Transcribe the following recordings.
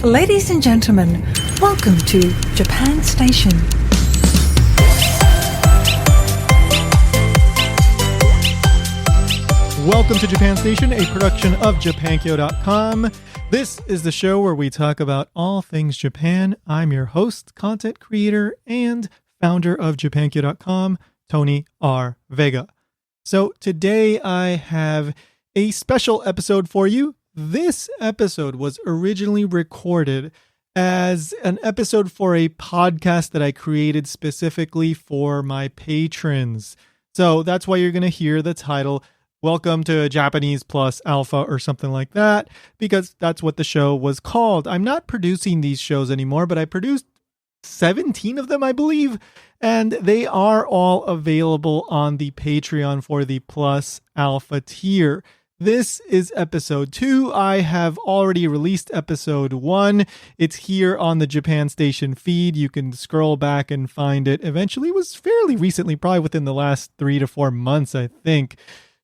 Ladies and gentlemen, welcome to Japan Station. Welcome to Japan Station, a production of Japankyo.com. This is the show where we talk about all things Japan. I'm your host, content creator, and founder of Japankyo.com, Tony R. Vega. So today I have a special episode for you. This episode was originally recorded as an episode for a podcast that I created specifically for my patrons. So that's why you're going to hear the title, Welcome to Japanese Plus Alpha or something like that, because that's what the show was called. I'm not producing these shows anymore, but I produced 17 of them, I believe, and they are all available on the Patreon for the Plus Alpha tier. This is episode 2. I have already released episode 1. It's here on the Japan Station feed. You can scroll back and find it. Eventually, it was fairly recently, probably within the last 3 to 4 months, I think.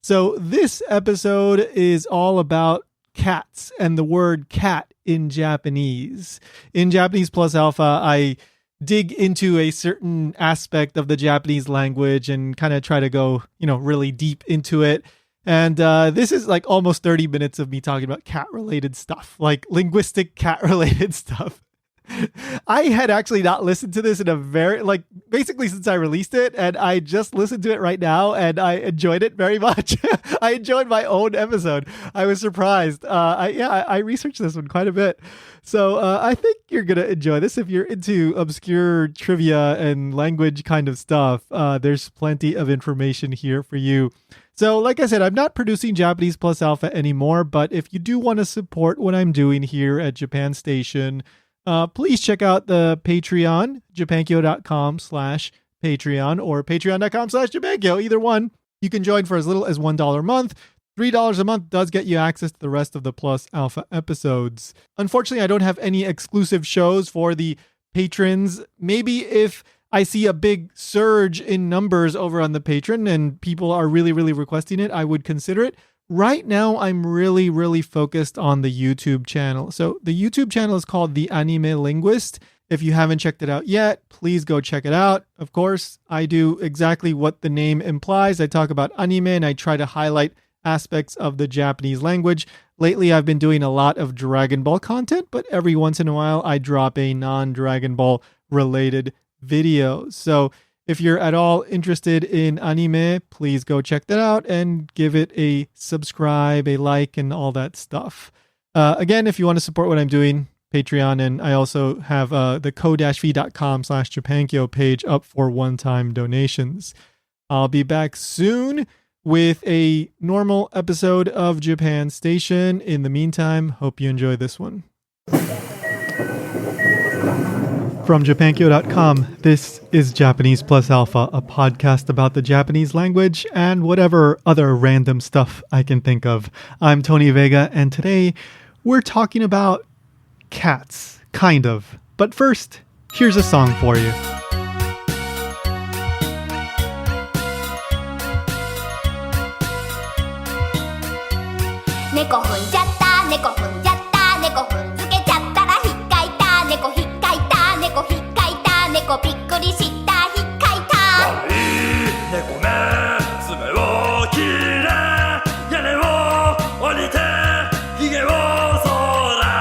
So this episode is all about cats and the word cat in Japanese. In Japanese Plus Alpha, I dig into a certain aspect of the Japanese language and kind of try to go, really deep into it. And this is like almost 30 minutes of me talking about cat-related stuff, like linguistic cat-related stuff. I had actually not listened to this in basically since I released it, and I just listened to it right now, and I enjoyed it very much. I enjoyed my own episode. I was surprised. I researched this one quite a bit. So I think you're going to enjoy this. If you're into obscure trivia and language kind of stuff, there's plenty of information here for you. So like I said, I'm not producing Japanese Plus Alpha anymore, but if you do want to support what I'm doing here at Japan Station, please check out the Patreon, japankyo.com/Patreon or patreon.com/Japankyo, either one. You can join for as little as $1 a month. $3 a month does get you access to the rest of the Plus Alpha episodes. Unfortunately, I don't have any exclusive shows for the patrons. Maybe if I see a big surge in numbers over on the Patreon and people are really, really requesting it, I would consider it. Right now, I'm really, really focused on the YouTube channel. So the YouTube channel is called The Anime Linguist. If you haven't checked it out yet, please go check it out. Of course, I do exactly what the name implies. I talk about anime and I try to highlight aspects of the Japanese language. Lately, I've been doing a lot of Dragon Ball content, but every once in a while, I drop a non-Dragon Ball related video. So if you're at all interested in anime, please go check that out and give it a subscribe, a like, and all that stuff. Again, if you want to support what I'm doing, Patreon, and I also have the ko-fi.com/Japankyo page up for one-time donations. I'll be back soon with a normal episode of Japan Station. In the meantime, hope you enjoy this one. From Japankyo.com, this is Japanese Plus Alpha, a podcast about the Japanese language and whatever other random stuff I can think of. I'm Tony Vega, and today we're talking about cats, kind of. But first, here's a song for you. Neko Funjatta, Neko Funjatta, Neko Funzukechatta ra hikkaita, Neko hikkaita, Neko hikkaita, Neko bikkuri shitta hikkaita. Neko ne, tsume wo kire, yane wo orite, hige wo sora.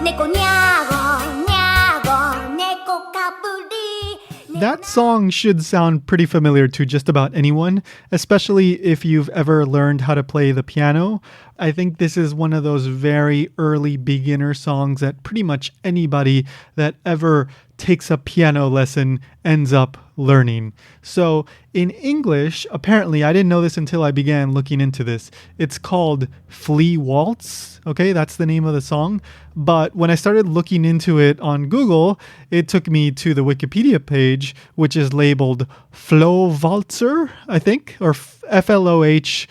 Neko nyago, nyago, neko kapuri. That song should sound pretty familiar to just about anyone, especially if you've ever learned how to play the piano. I think this is one of those very early beginner songs that pretty much anybody that ever takes a piano lesson ends up learning. So in English, apparently, I didn't know this until I began looking into this. It's called Flea Waltz. Okay, that's the name of the song. But when I started looking into it on Google, it took me to the Wikipedia page, which is labeled Flohwalzer, I think, or Flohwaltzer.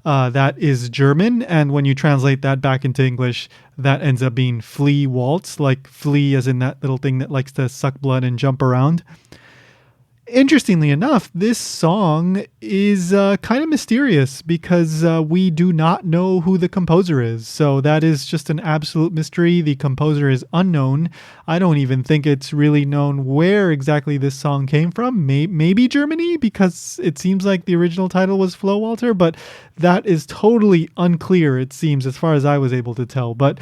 That is German, and when you translate that back into English, that ends up being flea waltz, like flea as in that little thing that likes to suck blood and jump around. Interestingly enough, this song is kind of mysterious because we do not know who the composer is. So that is just an absolute mystery. The composer is unknown. I don't even think it's really known where exactly this song came from. Maybe Germany, because it seems like the original title was Flow Walter, but that is totally unclear, it seems, as far as I was able to tell. But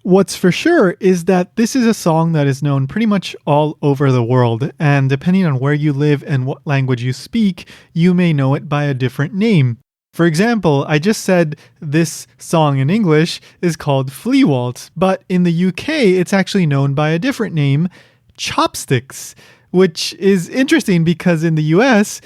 what's for sure is that this is a song that is known pretty much all over the world, and depending on where you live and what language you speak, you may know it by a different name. For example, I just said this song in English is called Flea Waltz, but in the UK, it's actually known by a different name, Chopsticks, which is interesting because in the US,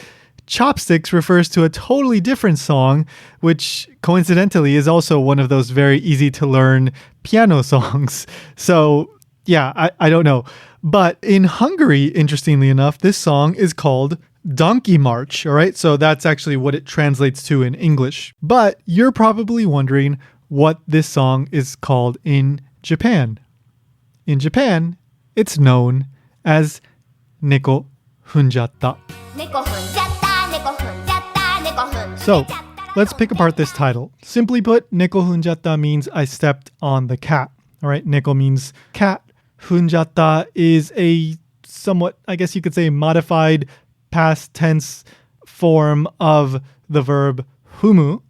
Chopsticks refers to a totally different song, which coincidentally is also one of those very easy to learn piano songs. So yeah, I don't know. But in Hungary, interestingly enough, this song is called Donkey March. All right. So that's actually what it translates to in English. But you're probably wondering what this song is called in Japan. In Japan, it's known as Neko Funjatta. So let's pick apart this title. Simply put, Neko Funjatta means I stepped on the cat. All right, Neko means cat. Funjatta is a somewhat, I guess you could say, modified past tense form of the verb humu.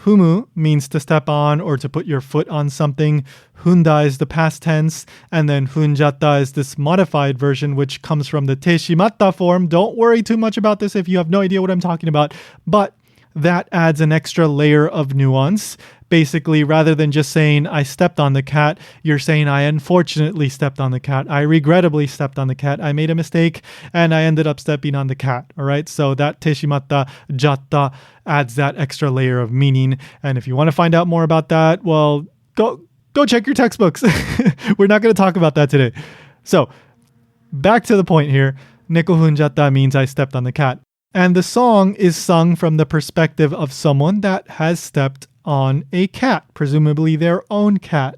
Humu means to step on or to put your foot on something. Hunda is the past tense. And then Funjatta is this modified version, which comes from the teshimatta form. Don't worry too much about this if you have no idea what I'm talking about. But that adds an extra layer of nuance. Basically, rather than just saying, I stepped on the cat, you're saying, I unfortunately stepped on the cat. I regrettably stepped on the cat. I made a mistake and I ended up stepping on the cat. All right. So that teshimatta, jatta adds that extra layer of meaning. And if you want to find out more about that, well, go check your textbooks. We're not going to talk about that today. So back to the point here. Neko Funjatta means I stepped on the cat. And the song is sung from the perspective of someone that has stepped on a cat, presumably their own cat.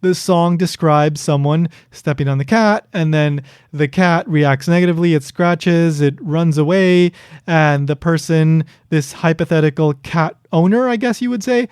The song describes someone stepping on the cat, and then the cat reacts negatively. It scratches, it runs away, and the person, this hypothetical cat owner, I guess you would say,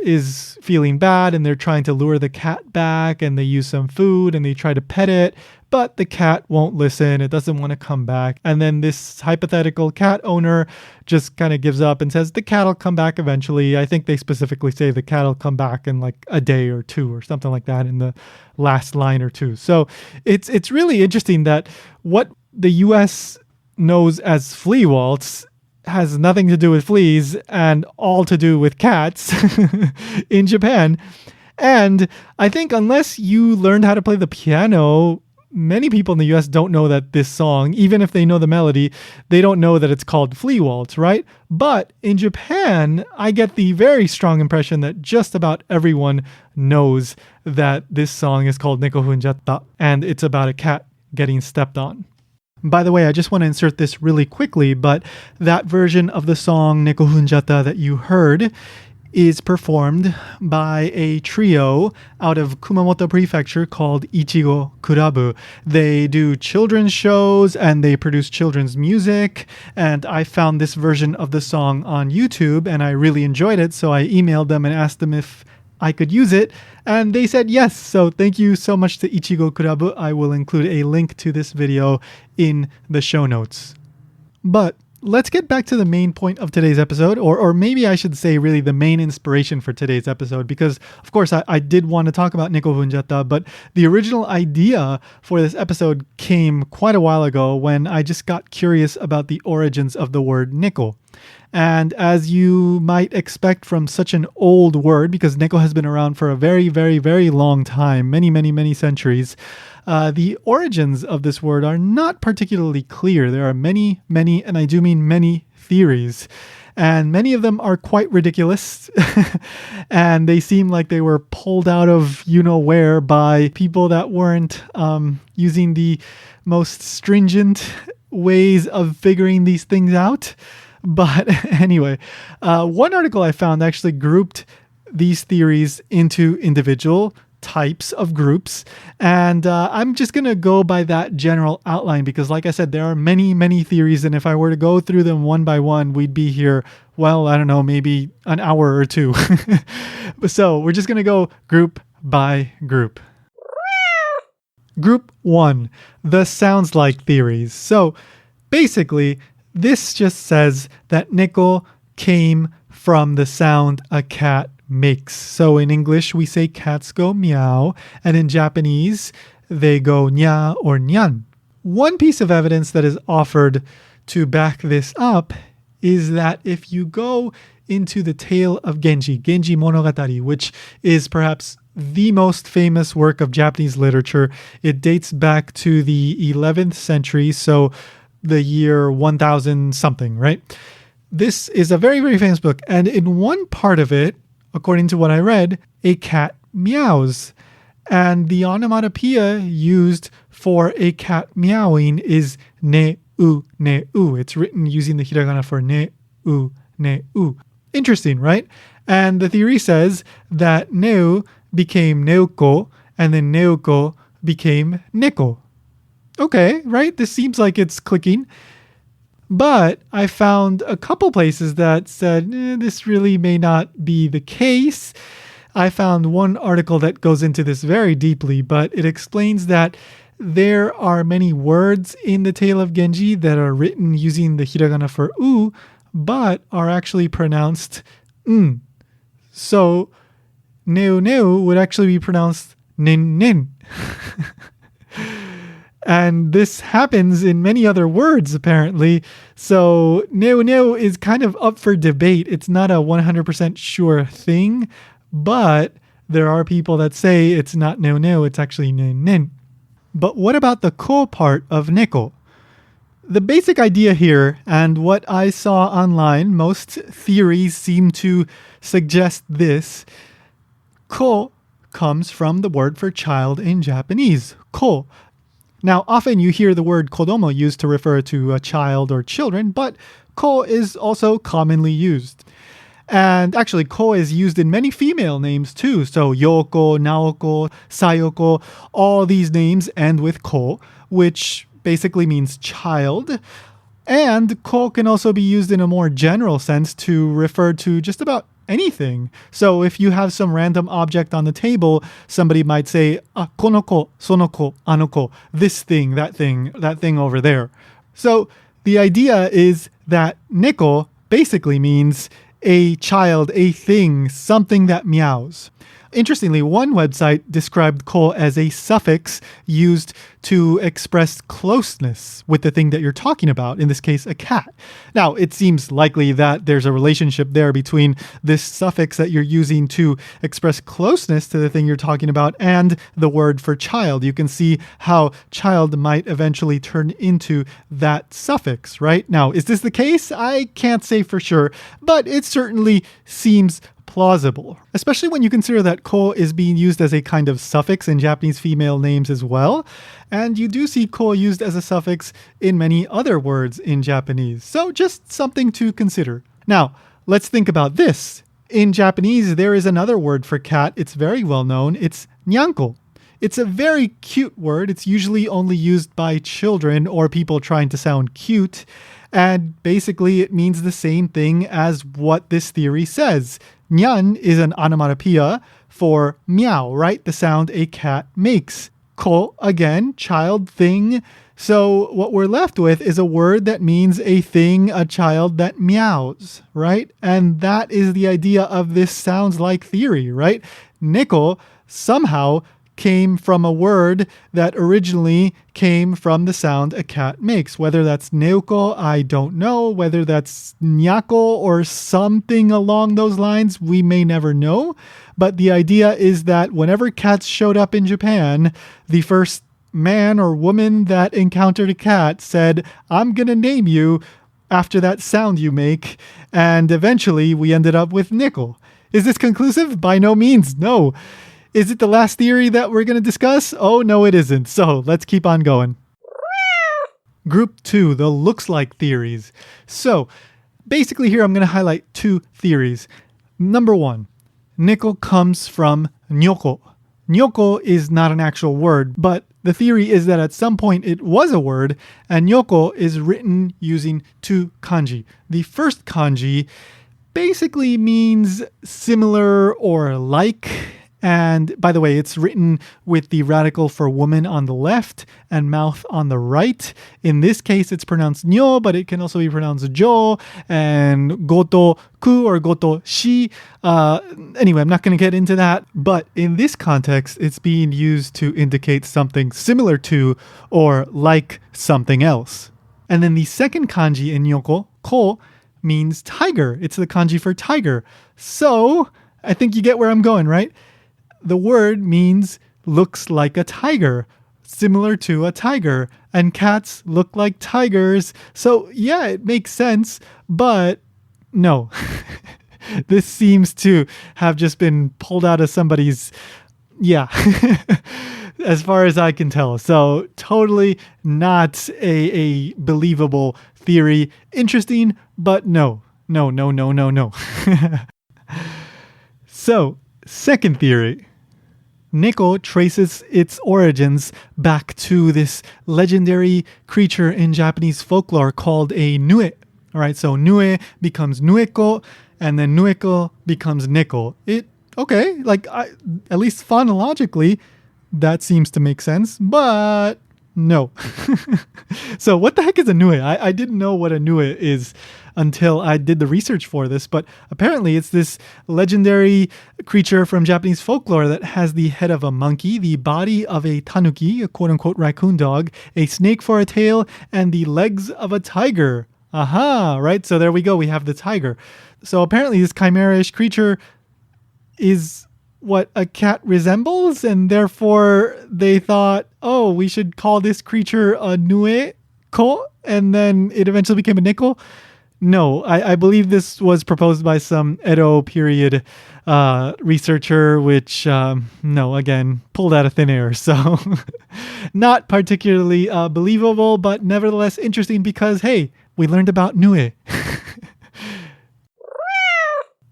is feeling bad, and they're trying to lure the cat back, and they use some food, and they try to pet it, but the cat won't listen. It doesn't want to come back. And then this hypothetical cat owner just kind of gives up and says, the cat will come back eventually. I think they specifically say the cat will come back in like a day or two or something like that in the last line or two. So it's really interesting that what the US knows as flea waltz has nothing to do with fleas and all to do with cats in Japan. And I think unless you learned how to play the piano, many people in the US don't know that this song, even if they know the melody, they don't know that it's called Flea Waltz, right? But in Japan, I get the very strong impression that just about everyone knows that this song is called Neko Funjatta, and it's about a cat getting stepped on. By the way, I just want to insert this really quickly, but that version of the song Neko Funjatta that you heard is performed by a trio out of Kumamoto Prefecture called Ichigo Kurabu. They do children's shows and they produce children's music, and I found this version of the song on YouTube and I really enjoyed it, so I emailed them and asked them if I could use it, and they said yes. So thank you so much to Ichigo Kurabu. I will include a link to this video in the show notes. But let's get back to the main point of today's episode, or maybe I should say really the main inspiration for today's episode, because of course I did want to talk about Neko Funjatta, but the original idea for this episode came quite a while ago when I just got curious about the origins of the word Neko. And as you might expect from such an old word, because Neko has been around for a very, very, very long time, many, many, many centuries, the origins of this word are not particularly clear. There are many, many, and I do mean many theories. And many of them are quite ridiculous. And they seem like they were pulled out of you-know-where by people that weren't using the most stringent ways of figuring these things out. But anyway, one article I found actually grouped these theories into individual types of groups. And I'm just going to go by that general outline because, like I said, there are many, many theories. And if I were to go through them one by one, we'd be here, well, I don't know, maybe an hour or two. So we're just going to go group by group. Group 1, the sounds like theories. So basically, this just says that Neko came from the sound a cat makes. So in English, we say cats go meow, and in Japanese, they go nya or nyan. One piece of evidence that is offered to back this up is that if you go into the tale of Genji Monogatari, which is perhaps the most famous work of Japanese literature, it dates back to the 11th century, so the year 1000 something, right? This is a very, very famous book. And in one part of it, according to what I read, a cat meows. And the onomatopoeia used for a cat meowing is ne-u, ne-u. It's written using the hiragana for ne-u, ne-u. Interesting, right? And the theory says that neu became neuko, and then neuko became neko. Okay, right? This seems like it's clicking. But I found a couple places that said this really may not be the case. I found one article that goes into this very deeply, but it explains that there are many words in the tale of Genji that are written using the hiragana for u, but are actually pronounced n. So neu neu would actually be pronounced nin nin. And this happens in many other words, apparently. So neu neu is kind of up for debate. It's not a 100% sure thing, but there are people that say it's not neu neu, it's actually nin nin. But what about the ko part of neko? The basic idea here, and what I saw online, most theories seem to suggest this. Ko comes from the word for child in Japanese, ko. Now, often you hear the word kodomo used to refer to a child or children, but ko is also commonly used. And actually, ko is used in many female names too. So Yoko, Naoko, Sayoko, all these names end with ko, which basically means child. And ko can also be used in a more general sense to refer to just about anything. So if you have some random object on the table, somebody might say, konoko, sonoko, anoko, this thing, that thing over there. So the idea is that neko basically means a child, a thing, something that meows. Interestingly, one website described ko as a suffix used to express closeness with the thing that you're talking about, in this case, a cat. Now, it seems likely that there's a relationship there between this suffix that you're using to express closeness to the thing you're talking about and the word for child. You can see how child might eventually turn into that suffix, right? Now, is this the case? I can't say for sure, but it certainly seems plausible, especially when you consider that ko is being used as a kind of suffix in Japanese female names as well. And you do see ko used as a suffix in many other words in Japanese. So just something to consider. Now, let's think about this. In Japanese, there is another word for cat. It's very well known. It's nyanko. It's a very cute word. It's usually only used by children or people trying to sound cute. And basically, it means the same thing as what this theory says. Nyan is an onomatopoeia for meow, right? The sound a cat makes. Ko, again, child, thing. So what we're left with is a word that means a thing, a child that meows, right? And that is the idea of this sounds like theory, right? Neko somehow came from a word that originally came from the sound a cat makes. Whether that's neuko, I don't know. Whether that's nyako or something along those lines, we may never know. But the idea is that whenever cats showed up in Japan, the first man or woman that encountered a cat said, I'm going to name you after that sound you make. And eventually we ended up with Neko. Is this conclusive? By no means, no. Is it the last theory that we're going to discuss? Oh, no, it isn't. So let's keep on going. Group 2, the looks like theories. So basically here I'm going to highlight two theories. Number 1, Neko comes from nyoko, Nyoko is not an actual word, but the theory is that at some point it was a word, and Nyoko is written using two kanji. The first kanji basically means similar or like. And by the way, it's written with the radical for woman on the left and mouth on the right. In this case, it's pronounced nyo, but it can also be pronounced jo and goto ku or goto shi. Anyway, I'm not going to get into that. But in this context, it's being used to indicate something similar to or like something else. And then the second kanji in nyoko, ko, means tiger. It's the kanji for tiger. So I think you get where I'm going, right? The word means looks like a tiger, similar to a tiger, and cats look like tigers. So yeah, it makes sense, but no. This seems to have just been pulled out of somebody's, as far as I can tell. So totally not a believable theory. Interesting, but no. So, second theory. Neko traces its origins back to this legendary creature in Japanese folklore called a nue. All right, so nue becomes nueko, and then nueko becomes neko. At least phonologically, that seems to make sense, but no. So what the heck is a nue? I didn't know what a nue is until I did the research for this, but apparently it's this legendary creature from Japanese folklore that has the head of a monkey, the body of a tanuki, a quote-unquote raccoon dog, a snake for a tail, and the legs of a tiger. Aha, right? So there we go. We have the tiger. So apparently this chimera-ish creature is what a cat resembles, and therefore they thought, oh, we should call this creature a nue-ko, and then it eventually became a neko. No, I believe this was proposed by some Edo period researcher, which, again, pulled out of thin air. So not particularly believable, but nevertheless interesting because, hey, we learned about nue.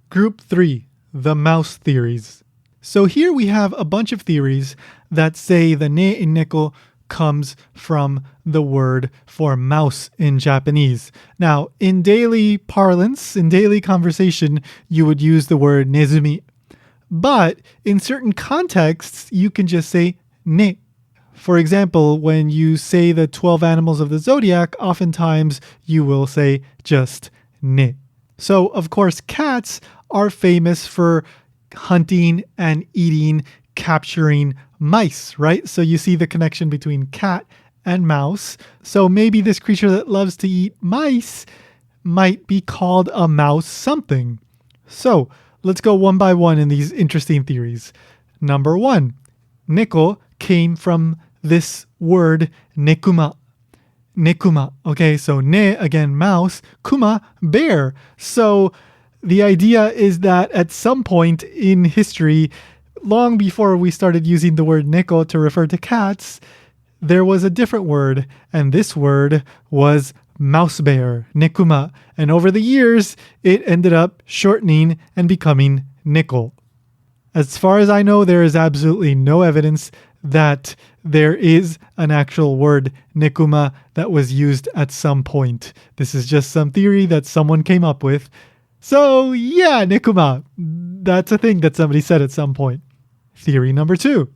Group 3, the mouse theories. So here we have a bunch of theories that say the ne in neko comes from the word for mouse in Japanese. Now, in daily parlance, in daily conversation, you would use the word nezumi. But in certain contexts, you can just say ne. For example, when you say the 12 animals of the zodiac, oftentimes you will say just ne. So, of course, cats are famous for hunting and eating, capturing mice, right? So you see the connection between cat and mouse. So maybe this creature that loves to eat mice might be called a mouse something. So let's go one by one in these interesting theories. Number 1, neko came from this word nekuma. Nekuma. Okay, so ne, again, mouse, kuma, bear. So the idea is that at some point in history, long before we started using the word neko to refer to cats, there was a different word, and this word was mouse bear, nekuma. And over the years, it ended up shortening and becoming neko. As far as I know, there is absolutely no evidence that there is an actual word nekuma that was used at some point. This is just some theory that someone came up with. So yeah, nekuma, that's a thing that somebody said at some point. Theory number 2.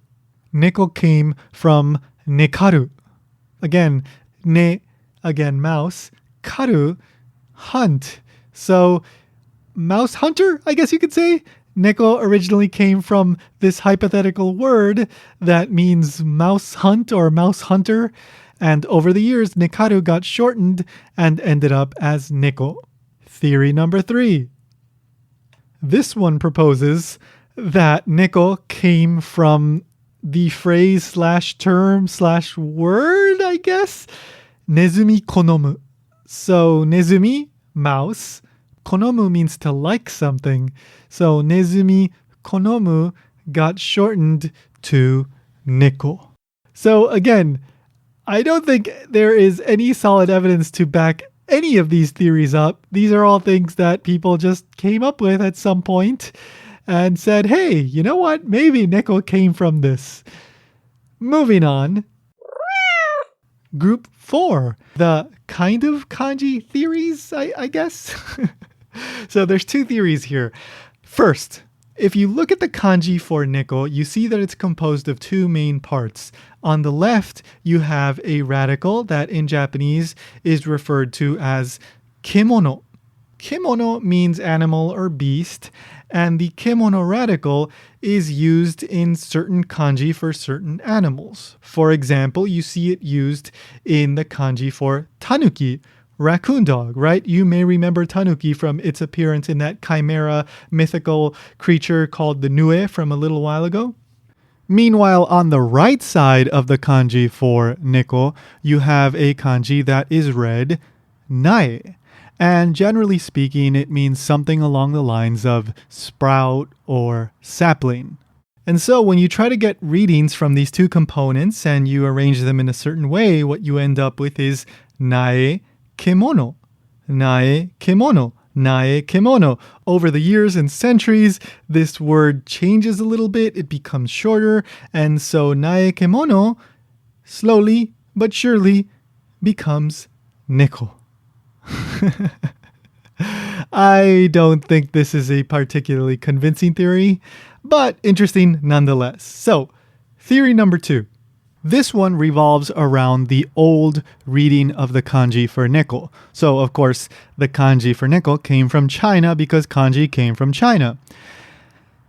Neko came from nekaru. Again, ne, again, mouse, karu, hunt. So mouse hunter, I guess you could say. Neko originally came from this hypothetical word that means mouse hunt or mouse hunter. And over the years, nekaru got shortened and ended up as neko. Theory number 3. This one proposes that neko came from the phrase / term / word, I guess, nezumi konomu. So nezumi, mouse, konomu means to like something. So nezumi konomu got shortened to neko. So again, I don't think there is any solid evidence to back any of these theories up. These are all things that people just came up with at some point. and said, hey, you know what? Maybe Neko came from this. Moving on. Group 4, the kind of kanji theories, I guess. So there's 2 theories here. First, if you look at the kanji for Neko, you see that it's composed of 2 main parts. On the left, you have a radical that in Japanese is referred to as kemono. Kemono means animal or beast, and the kemono radical is used in certain kanji for certain animals. For example, you see it used in the kanji for tanuki, raccoon dog, right? You may remember tanuki from its appearance in that chimera mythical creature called the Nue from a little while ago. Meanwhile, on the right side of the kanji for Neko, you have a kanji that is read nae. And generally speaking, it means something along the lines of sprout or sapling. And so when you try to get readings from these 2 components and you arrange them in a certain way, what you end up with is nae kemono, nae kemono, nae kemono. Over the years and centuries, this word changes a little bit. It becomes shorter. And so nae kemono slowly but surely becomes Neko. I don't think this is a particularly convincing theory, but interesting nonetheless. So, theory number 2. This one revolves around the old reading of the kanji for Neko. So, of course, the kanji for Neko came from China because kanji came from China.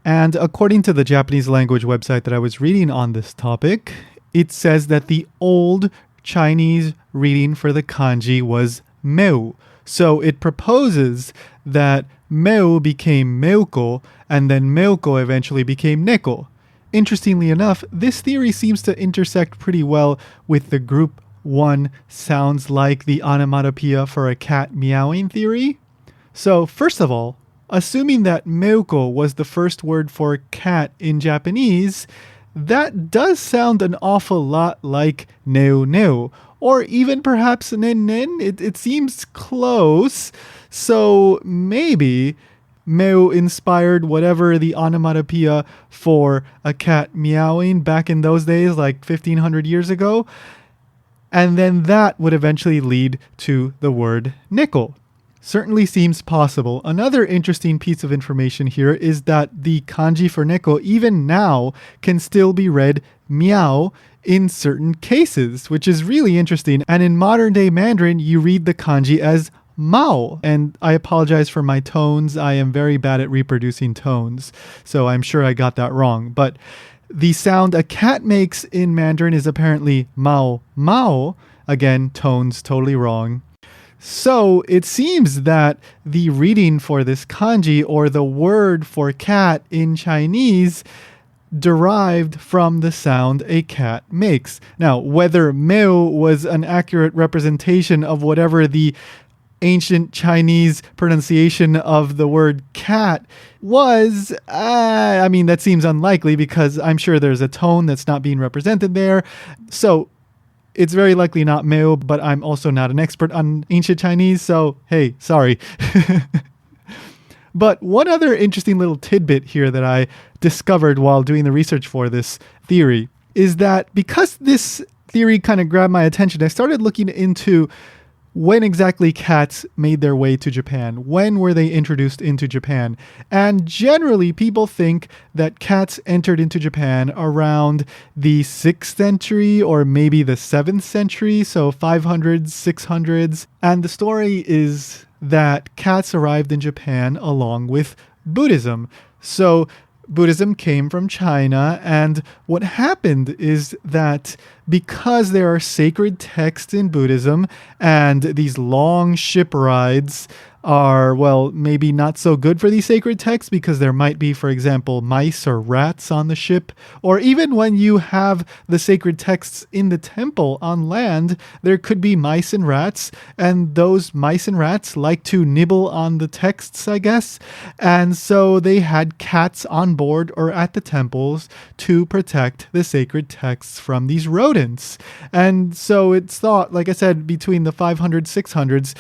And according to the Japanese language website that I was reading on this topic, it says that the old Chinese reading for the kanji was meu. So it proposes that meu became meuko, and then meuko eventually became Neko. Interestingly enough, this theory seems to intersect pretty well with the group 1 sounds like the onomatopoeia for a cat meowing theory. So first of all, assuming that meuko was the first word for cat in Japanese, that does sound an awful lot like neu neu, or even perhaps nen nen. It seems close. So maybe meu inspired whatever the onomatopoeia for a cat meowing back in those days, like 1500 years ago. And then that would eventually lead to the word Neko. Certainly seems possible. Another interesting piece of information here is that the kanji for Neko, even now, can still be read meow in certain cases, which is really interesting. And in modern day Mandarin, you read the kanji as Mao. And I apologize for my tones. I am very bad at reproducing tones, so I'm sure I got that wrong. But the sound a cat makes in Mandarin is apparently Mao Mao. Again, tones totally wrong. So it seems that the reading for this kanji, or the word for cat in Chinese, derived from the sound a cat makes. Now, whether meu was an accurate representation of whatever the ancient Chinese pronunciation of the word cat was, I mean, that seems unlikely because I'm sure there's a tone that's not being represented there. So it's very likely not meu, but I'm also not an expert on ancient Chinese, so hey, sorry. But one other interesting little tidbit here that I discovered while doing the research for this theory is that because this theory kind of grabbed my attention, I started looking into when exactly cats made their way to Japan. When were they introduced into Japan? And generally, people think that cats entered into Japan around the 6th century or maybe the 7th century, so 500s, 600s. And the story is that cats arrived in Japan along with Buddhism. So Buddhism came from China, and what happened is that because there are sacred texts in Buddhism, and these long ship rides are, well, maybe not so good for these sacred texts because there might be, for example, mice or rats on the ship, or even when you have the sacred texts in the temple on land, there could be mice and rats, and those mice and rats like to nibble on the texts, I guess, and so they had cats on board or at the temples to protect the sacred texts from these rodents. And so it's thought, like I said, between the 500s, 600s,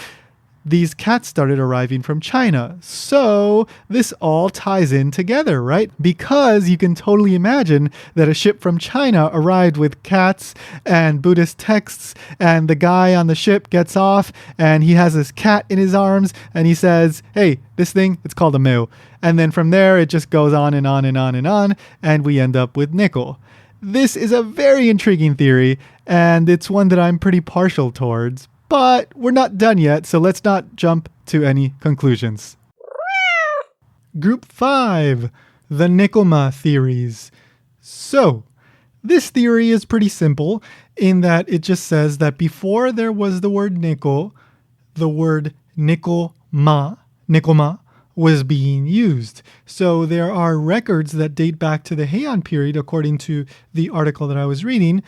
these cats started arriving from China. So this all ties in together, right? Because you can totally imagine that a ship from China arrived with cats and Buddhist texts, and the guy on the ship gets off and he has this cat in his arms and he says, hey, this thing, it's called a meu. And then from there, it just goes on and on and on and on, and we end up with Neko. This is a very intriguing theory, and it's one that I'm pretty partial towards, but we're not done yet, so let's not jump to any conclusions. Group 5, the Nekoma theories. So, this theory is pretty simple in that it just says that before there was the word Neko, the word Nekoma was being used. So there are records that date back to the Heian period, according to the article that I was reading.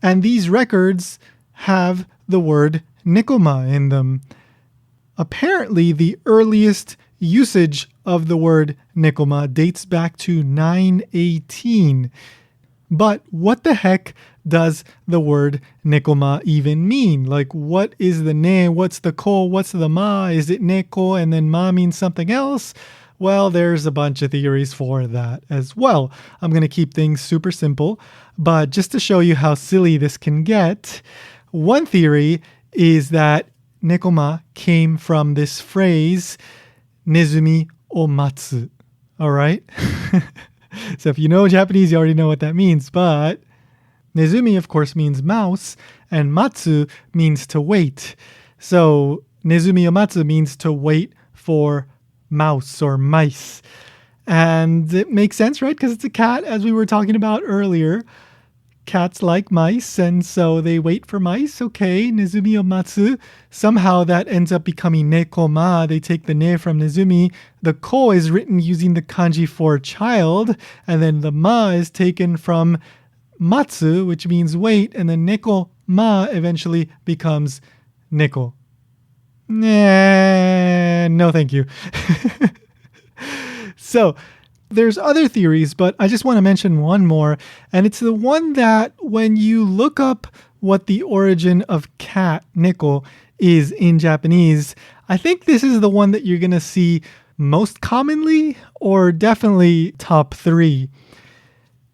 And these records have the word Nekoma in them. Apparently, the earliest usage of the word Nekoma dates back to 918. But what the heck does the word Nekoma even mean? Like, what is the ne? What's the ko? What's the ma? Is it neko and then ma means something else? Well, there's a bunch of theories for that as well. I'm going to keep things super simple, but just to show you how silly this can get, one theory is that Nekoma came from this phrase, nezumi o matsu. All right? So if you know Japanese, you already know what that means, but nezumi, of course, means mouse, and matsu means to wait. So nezumi o matsu means to wait for mouse or mice. And it makes sense, right? Because it's a cat, as we were talking about earlier. Cats like mice, and so they wait for mice. Okay, nezumi o matsu. Somehow that ends up becoming nekoma. They take the ne from nezumi. The ko is written using the kanji for child, and then the ma is taken from matsu, which means wait, and then neko ma eventually becomes neko. Nah, no thank you. So there's other theories, but I just want to mention one more, and it's the one that when you look up what the origin of cat, Neko, is in Japanese, I think this is the one that you're going to see most commonly, or definitely top 3.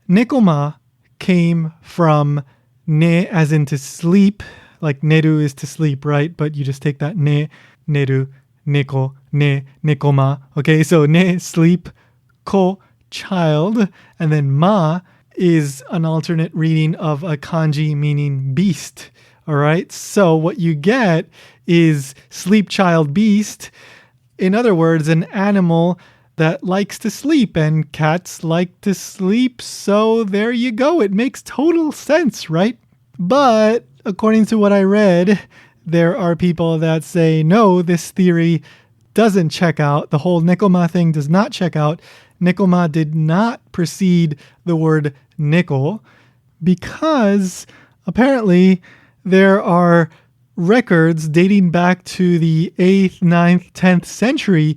Nekoma came from ne as in to sleep, like neru is to sleep, right? But you just take that ne, neru, neko, ne, nekoma. Okay, so ne, sleep, ko, child, and then ma is an alternate reading of a kanji meaning beast. All right, so what you get is sleep, child, beast. In other words, an animal that likes to sleep, and cats like to sleep, so there you go. It makes total sense, right? But according to what I read, there are people that say, no, this theory doesn't check out. The whole nekoma thing does not check out. Nekoma did not precede the word neko because apparently there are records dating back to the 8th, 9th, 10th century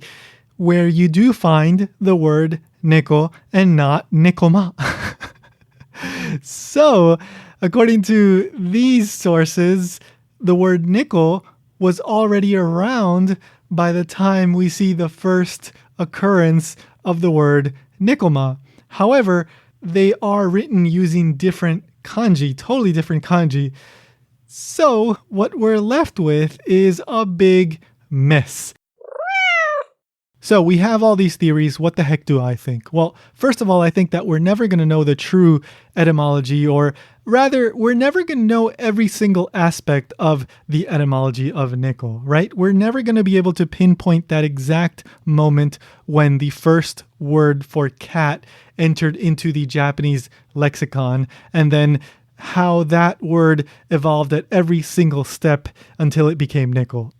where you do find the word neko and not nekoma. So, according to these sources, the word neko was already around by the time we see the first occurrence of the word nekoma. However, they are written using different kanji, totally different kanji. So what we're left with is a big mess. So we have all these theories. What the heck do I think? Well, first of all, I think that we're never going to know the true etymology, or rather, we're never going to know every single aspect of the etymology of Neko, right? We're never going to be able to pinpoint that exact moment when the first word for cat entered into the Japanese lexicon, and then how that word evolved at every single step until it became Neko.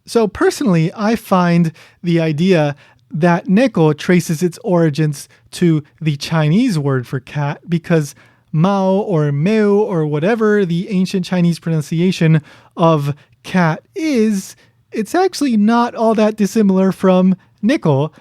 So personally, I find the idea that Neko traces its origins to the Chinese word for cat because Mao or Meu or whatever the ancient Chinese pronunciation of cat is, it's actually not all that dissimilar from Neko,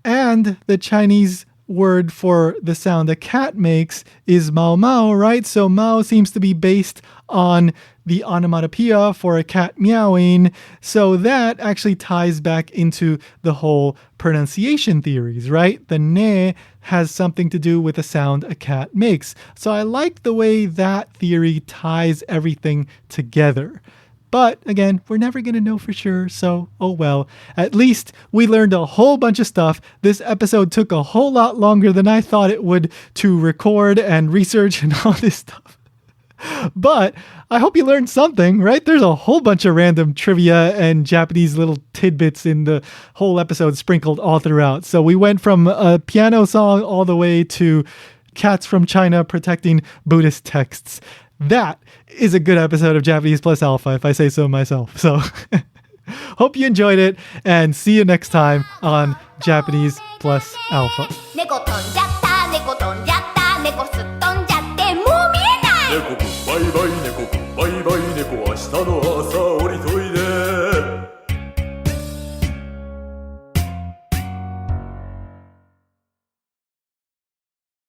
and the Chinese word for the sound a cat makes is mao mao, right? So mao seems to be based on the onomatopoeia for a cat meowing. So that actually ties back into the whole pronunciation theories, right? The ne has something to do with the sound a cat makes. So I like the way that theory ties everything together. But again, we're never going to know for sure, so oh well. At least we learned a whole bunch of stuff. This episode took a whole lot longer than I thought it would to record and research and all this stuff. But I hope you learned something, right? There's a whole bunch of random trivia and Japanese little tidbits in the whole episode sprinkled all throughout. So we went from a piano song all the way to cats from China protecting Buddhist texts. That is a good episode of Japanese Plus Alpha, if I say so myself. So hope you enjoyed it, and see you next time on Japanese Plus Alpha. 猫飛んじゃった猫飛んじゃった猫すっ飛んじゃってもう見えない猫くんバイバイ猫くんバイバイ猫明日の朝降りといで